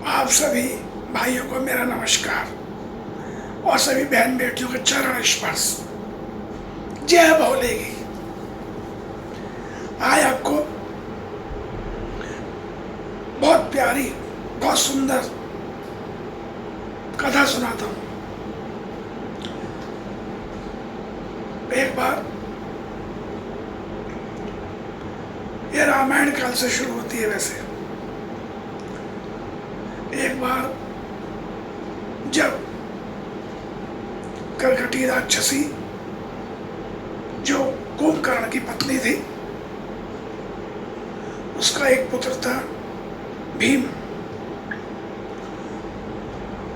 आप सभी भाइयों को मेरा नमस्कार और सभी बहन बेटियों के चरण स्पर्श। जय भोले की। आज आपको बहुत प्यारी, बहुत सुंदर कथा सुनाता हूँ। एक बार ये रामायण काल से शुरू होती है। वैसे एक बार जब करकटी राक्षसी जो कुंभकर्ण की पत्नी थी, उसका एक पुत्र था भीम।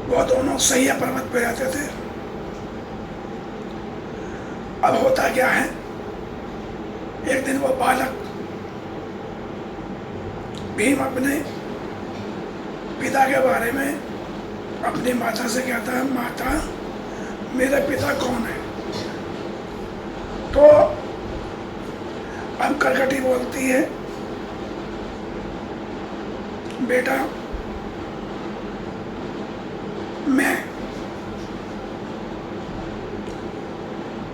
वो दोनों सह्य पर्वत पे रहते थे। अब होता क्या है, एक दिन वो बालक भीम अपने पिता के बारे में अपनी माता से कहता है, माता मेरे पिता कौन है? तो अब करकटी बोलती है, बेटा मैं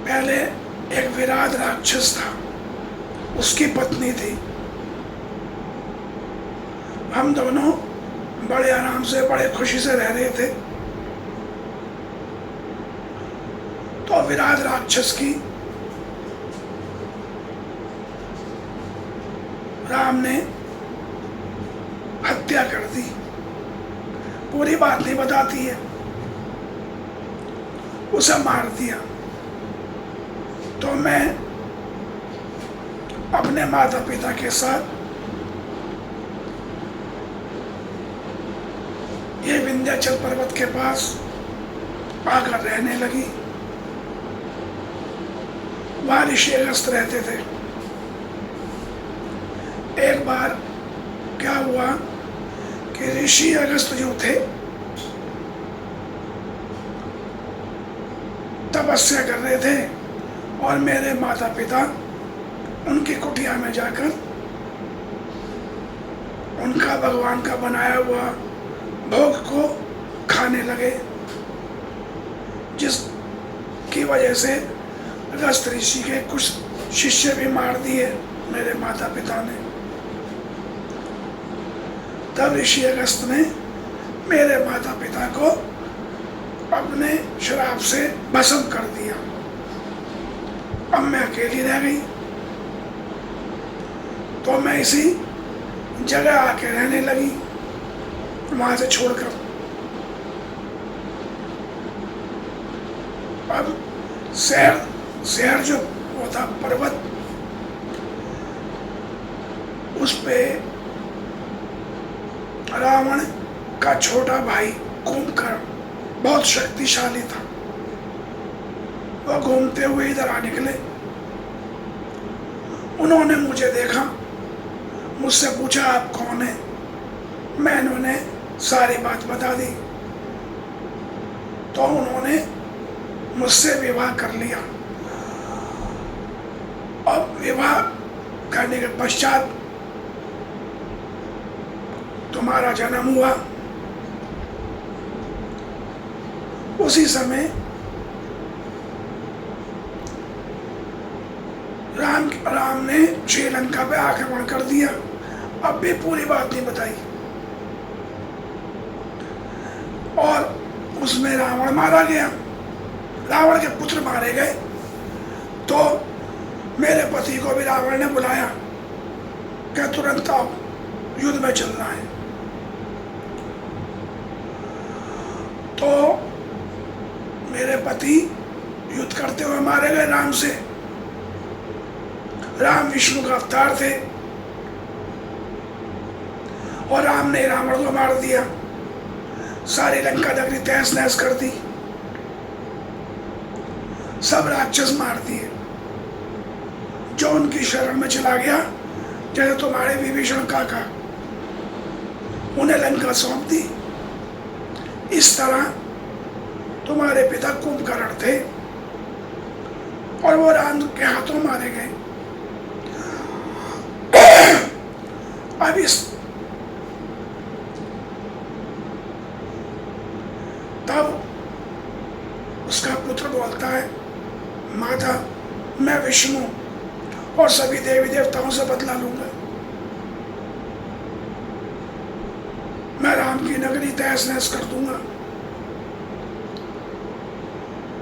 पहले एक विराट राक्षस था, उसकी पत्नी थी। हम दोनों बड़े आराम से, बड़े खुशी से रह रहे थे। तो विराट राक्षस की राम ने हत्या कर दी। पूरी बात नहीं बताती है, उसे मार दिया। तो मैं अपने माता पिता के साथ ये विंध्याचल पर्वत के पास आकर रहने लगी। वहां ऋषि अगस्त रहते थे। एक बार क्या हुआ कि ऋषि अगस्त जो थे तपस्या कर रहे थे और मेरे माता पिता उनकी कुटिया में जाकर उनका भगवान का बनाया हुआ भोग को खाने लगे, जिसकी वजह से अगस्त ऋषि के कुछ शिष्य भी मार दिए मेरे माता पिता ने। तब ऋषि अगस्त ने मेरे माता पिता को अपने श्राप से भस्म कर दिया। अब मैं अकेली रह गई। तो मैं इसी जगह आके रहने लगी, वहां से छोड़कर। अब शहर जो होता पर्वत, उस पे रावण का छोटा भाई कुंभकर्ण बहुत शक्तिशाली था। वह घूमते हुए इधर आ निकले। उन्होंने मुझे देखा, मुझसे पूछा आप कौन है? मैंने उन्हें सारी बात बता दी। तो उन्होंने मुझसे विवाह कर लिया। अब विवाह करने के पश्चात तुम्हारा जन्म हुआ। उसी समय राम ने श्रीलंका पे आक्रमण कर दिया। अब भी पूरी बात नहीं बताई। और उसमें रावण मारा गया, रावण के पुत्र मारे गए। तो मेरे पति को भी रावण ने बुलाया कि तुरंत आओ, युद्ध में चलना है। तो मेरे पति युद्ध करते हुए मारे गए राम से। राम विष्णु का अवतार थे और राम ने रावण को मार दिया। सारी लंका नगरी तहस नहस कर दी, सब राक्षस मार दिए। जो उनकी शरण में चला गया, जैसे तुम्हारे विभीषण काका, उन्हें लंका सौंप दी। इस तरह तुम्हारे पिता कुंभकर्ण थे और वो राम के हाथों मारे गए। अब इस तब उसका पुत्र बोलता है, माता, मैं विष्णु और सभी देवी देवताओं से बदला लूंगा, मैं राम की नगरी तहस नहस कर दूंगा।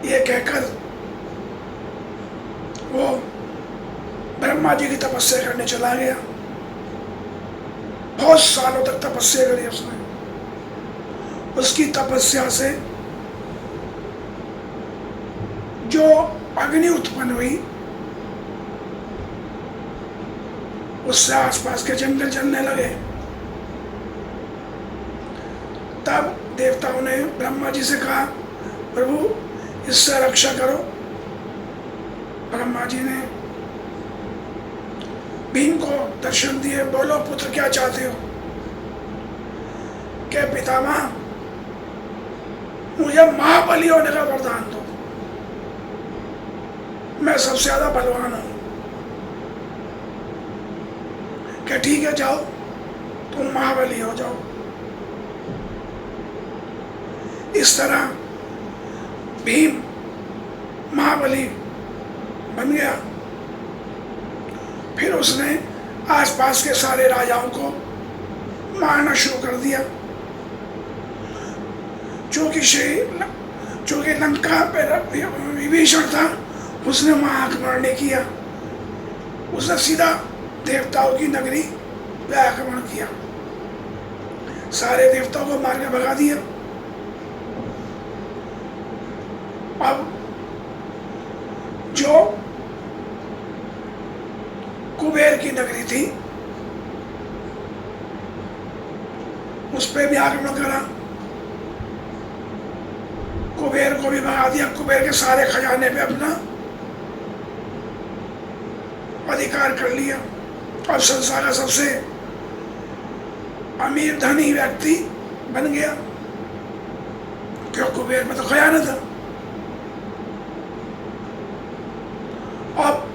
ये कहकर वो ब्रह्मा जी की तपस्या करने चला गया। बहुत सालों तक तपस्या करी उसने। उसकी तपस्या से जो अग्नि उत्पन्न हुई, उससे आसपास के जंगल जलने लगे। तब देवताओं ने ब्रह्मा जी से कहा, प्रभु इससे रक्षा करो। ब्रह्मा जी ने भीम को दर्शन दिए। बोलो पुत्र, क्या चाहते हो? क्या पितामह, मुझे महाबली होने का वरदान दो, मैं सबसे ज्यादा बलवान हूं। क्या ठीक है, जाओ तुम महाबली हो जाओ। इस तरह भीम महाबली बन गया। फिर उसने आसपास के सारे राजाओं को मारना शुरू कर दिया। जो कि लंका पर विभीषण था, उसने वहां आक्रमण नहीं किया। उसने सीधा देवताओं की नगरी पे आक्रमण किया, सारे देवताओं को मार के भगा दिया। अब जो कुबेर की नगरी थी, उस पर भी आक्रमण करा, कुबेर को भी भगा दिया। कुबेर के सारे खजाने पे अपना अधिकार कर लिया और संसार का सबसे अमीर धनी व्यक्ति बन गया, क्यों कुबेर में तो खजाना था। अब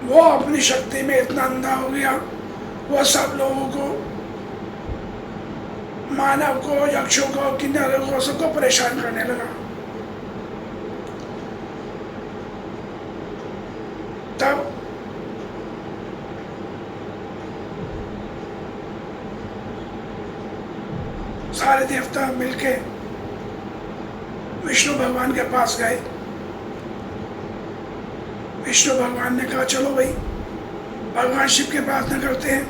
वो अपनी शक्ति में इतना अंधा हो गया, वो सब लोगों को, मानव को, यक्षों को, किन्नरों को, सबको परेशान करने लगा। तब सारे देवता मिलके विष्णु भगवान के पास गए। विष्णु भगवान ने कहा, चलो भाई, भगवान शिव की प्रार्थना करते हैं,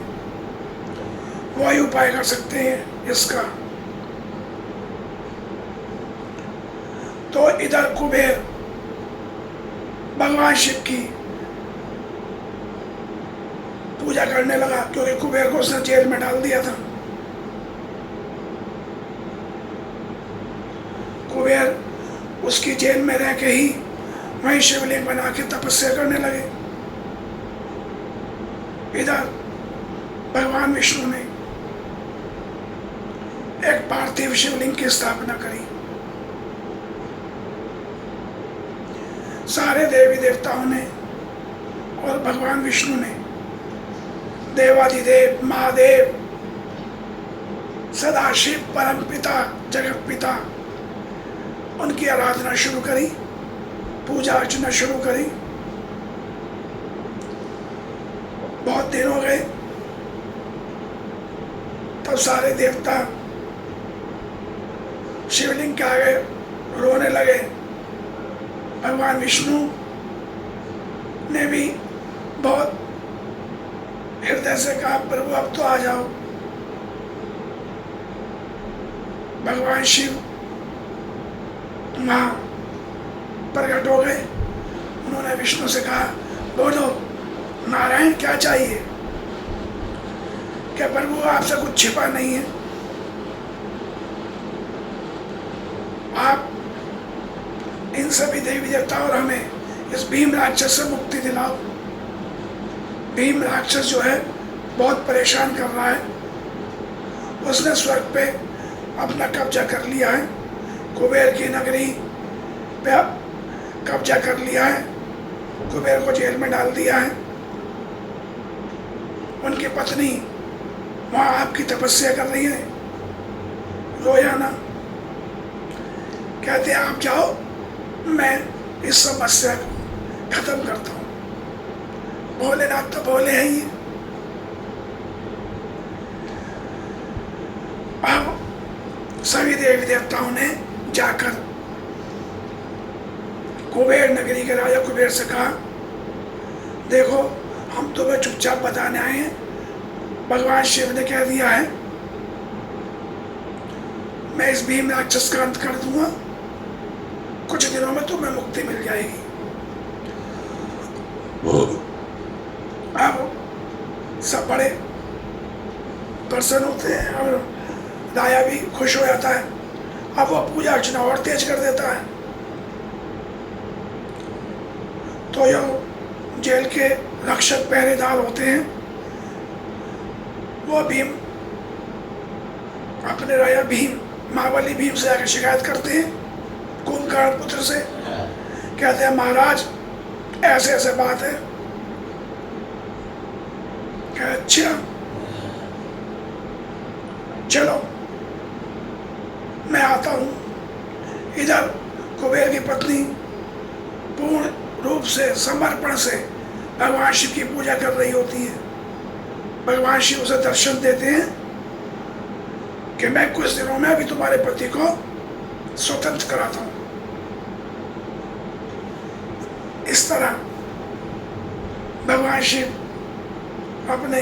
वही उपाय कर सकते हैं इसका। तो इधर कुबेर भगवान शिव की पूजा करने लगा, क्योंकि कुबेर को उसने जेल में डाल दिया था। कुबेर उसकी जेल में रह के ही वहीं शिवलिंग बना के तपस्या करने लगे। इधर भगवान विष्णु ने एक पार्थिव शिवलिंग की स्थापना करी। सारे देवी देवताओं ने और भगवान विष्णु ने, देवाधिदेव महादेव, सदाशिव, परम पिता, जगत पिता, उनकी आराधना शुरू करी, पूजा अर्चना शुरू करी। बहुत दिन हो गए। तब सारे देवता शिवलिंग के आगे रोने लगे। भगवान विष्णु ने भी बहुत हृदय से कहा, प्रभु अब तो आ जाओ। भगवान शिव वहां प्रकट हो गए। उन्होंने विष्णु से कहा, बोलो नारायण, क्या चाहिए? क्या प्रभु आपसे कुछ छिपा नहीं है? आप इन सभी देवी देवताओं और हमें इस भीम राक्षस से मुक्ति दिलाओ। भीम राक्षस जो है बहुत परेशान कर रहा है। उसने स्वर्ग पे अपना कब्जा कर लिया है, कुबेर की नगरी पे कब्जा कर लिया है, कुबेर को जेल में डाल दिया है। उनकी पत्नी वहाँ आपकी तपस्या कर रही है, रोया ना। कहते हैं आप जाओ, मैं इस समस्या को खत्म करता हूँ। भोलेनाथ तो भोले हैं ही। अब सभी देवी देवताओं ने जाकर कुबेर नगरी के राजा कुबेर से कहा, देखो हम तुम्हें चुपचाप बताने आए हैं, भगवान शिव ने कह दिया है मैं इस भीम राक्षस का अंत कर दूंगा, कुछ दिनों में तुम्हें मुक्ति मिल जाएगी। अब सब बड़े प्रसन्न होते हैं और राजा भी खुश हो जाता है। अब वो पूजा अर्चना और तेज कर देता है। तो जो जेल के रक्षक पहरेदार होते हैं वो भीम अपने राजा भीम महाबली भीम से आकर शिकायत करते हैं कुंभकर्ण पुत्र से। कहते हैं महाराज ऐसे ऐसे बात है। अच्छा चलो मैं आता हूँ। इधर कुबेर की पत्नी पूर्ण रूप से समर्पण से भगवान शिव की पूजा कर रही होती है। भगवान शिव उसे दर्शन देते हैं कि मैं कुछ दिनों में अभी तुम्हारे पति को स्वतंत्र कराता हूँ। इस तरह भगवान शिव अपने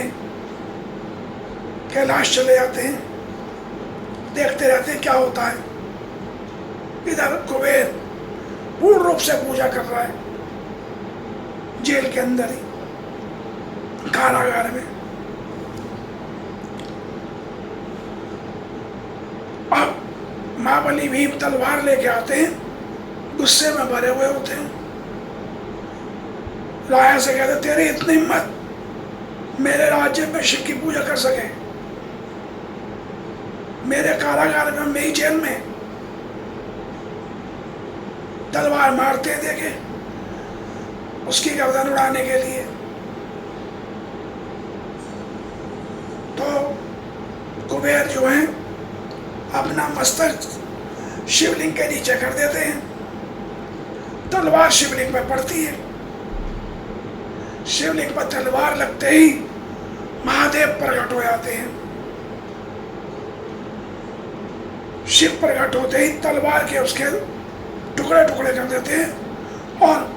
कैलाश चले जाते हैं, देखते रहते हैं क्या होता है। इधर कुबेर पूर्ण रूप से पूजा कर रहा है जेल के अंदर ही, कारागार में। अब महाबली भीम तलवार लेके आते हैं, गुस्से में भरे हुए होते हैं। राजा से कहते तेरी इतनी हिम्मत मेरे राज्य में शिव की पूजा कर सके, मेरे कारागार में, मेरी जेल में तलवार मारते देखे उसकी गर्दन उड़ाने के लिए। तो कुबेर जो है अपना मस्तक शिवलिंग के नीचे कर देते हैं, तलवार शिवलिंग पर पड़ती है। शिवलिंग पर तलवार लगते ही महादेव प्रकट हो जाते हैं। शिव प्रकट होते ही तलवार के उसके टुकड़े टुकड़े कर देते हैं और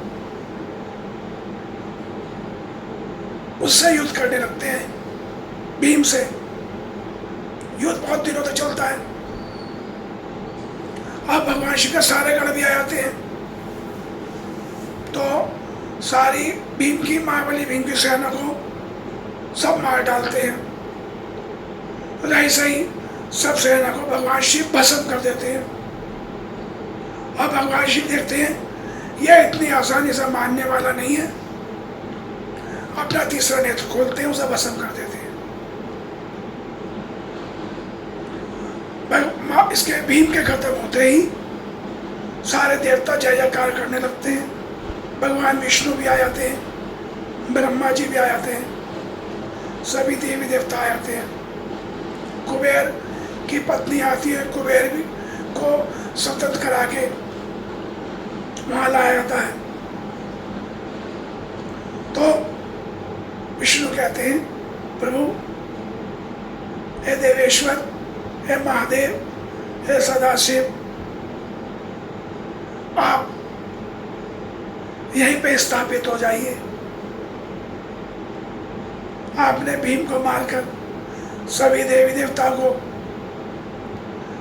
उससे युद्ध करने लगते हैं। भीम से युद्ध बहुत दिनों तक चलता है। अब भगवान शिव के सारे गण भी आ जाते हैं, तो सारी भीम की महाबली भीम की सेना को सब मार डालते हैं। ऐसे ही सब सेना को भगवान शिव भस्म कर देते हैं। अब भगवान शिव देखते हैं यह इतनी आसानी से मानने वाला नहीं है, अपना तीसरा नेत्र खोलते हैं, उसे भस्म कर देते हैं। इसके भीम के खत्म होते ही सारे देवता जय जयकार करने लगते हैं। भगवान विष्णु भी आ जाते हैं, ब्रह्मा जी भी आ जाते हैं, सभी देवी देवता आ जाते हैं। कुबेर की पत्नी आती है, कुबेर भी को स्वतंत्र करा के वहां लाया जाता है। तो विष्णु कहते हैं प्रभु, हे देवेश्वर, हे महादेव, हे सदाशिव, आप यहीं पे स्थापित हो जाइए। आपने भीम को मारकर सभी देवी देवता को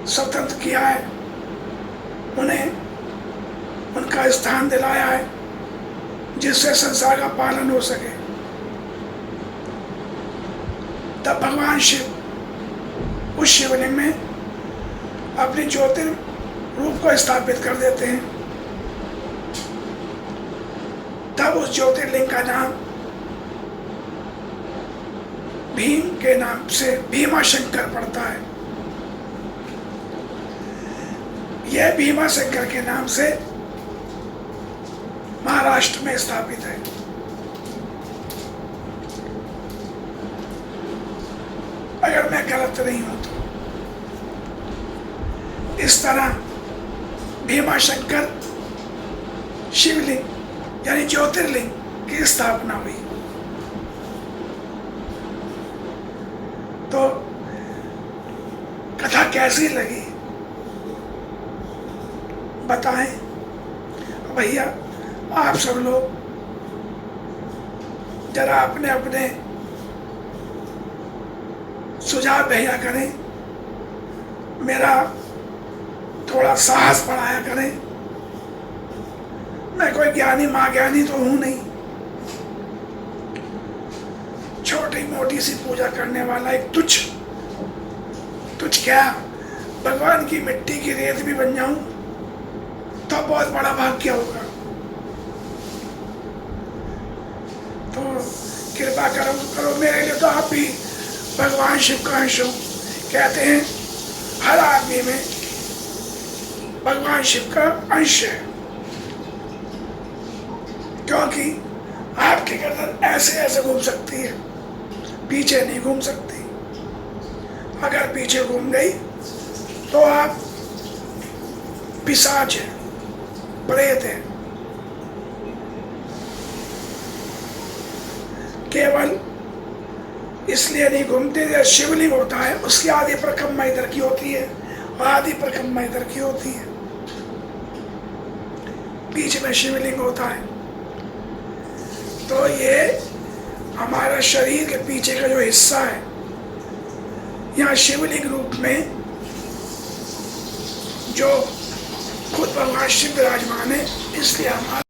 स्वतंत्र किया है, उन्हें उनका स्थान दिलाया है जिससे संसार का पालन हो सके। तब भगवान शिव उस शिवलिंग में अपनी ज्योतिर्रूप को स्थापित कर देते हैं। तब उस ज्योतिर्लिंग का नाम भीम के नाम से भीमा शंकर पड़ता है। यह भीमा शंकर के नाम से महाराष्ट्र में स्थापित है। अगर मैं गलत नहीं हूं तो इस तरह भीमाशंकर शिवलिंग यानी ज्योतिर्लिंग की स्थापना हुई। तो कथा कैसी लगी बताएं भैया। आप सब लोग जरा अपने अपने सुझाव भेजा करें, मेरा थोड़ा साहस बढ़ाया करें। मैं कोई ज्ञानी महाज्ञानी तो हूं नहीं, छोटी मोटी सी पूजा करने वाला एक तुच्छ क्या भगवान की मिट्टी की रेत भी बन जाऊं तो बहुत बड़ा भाग्य होगा। तो कृपा करो मेरे लिए। तो आप भी भगवान शिव का अंश हो। कहते हैं हर आदमी में भगवान शिव का अंश है, क्योंकि आपकी गर्दन ऐसे ऐसे घूम सकती है, पीछे नहीं घूम सकती। अगर पीछे घूम गई तो आप पिशाच हैं, प्रेत हैं। केवल इसलिए नहीं घूमते, जब शिवलिंग होता है उसकी आधी परिक्रमा इधर की होती है और आधी परिक्रमा इधर की होती है, बीच में शिवलिंग होता है। तो ये हमारा शरीर के पीछे का जो हिस्सा है, यहाँ शिवलिंग रूप में जो खुद भगवान शिव विराजमान है, इसलिए हमारा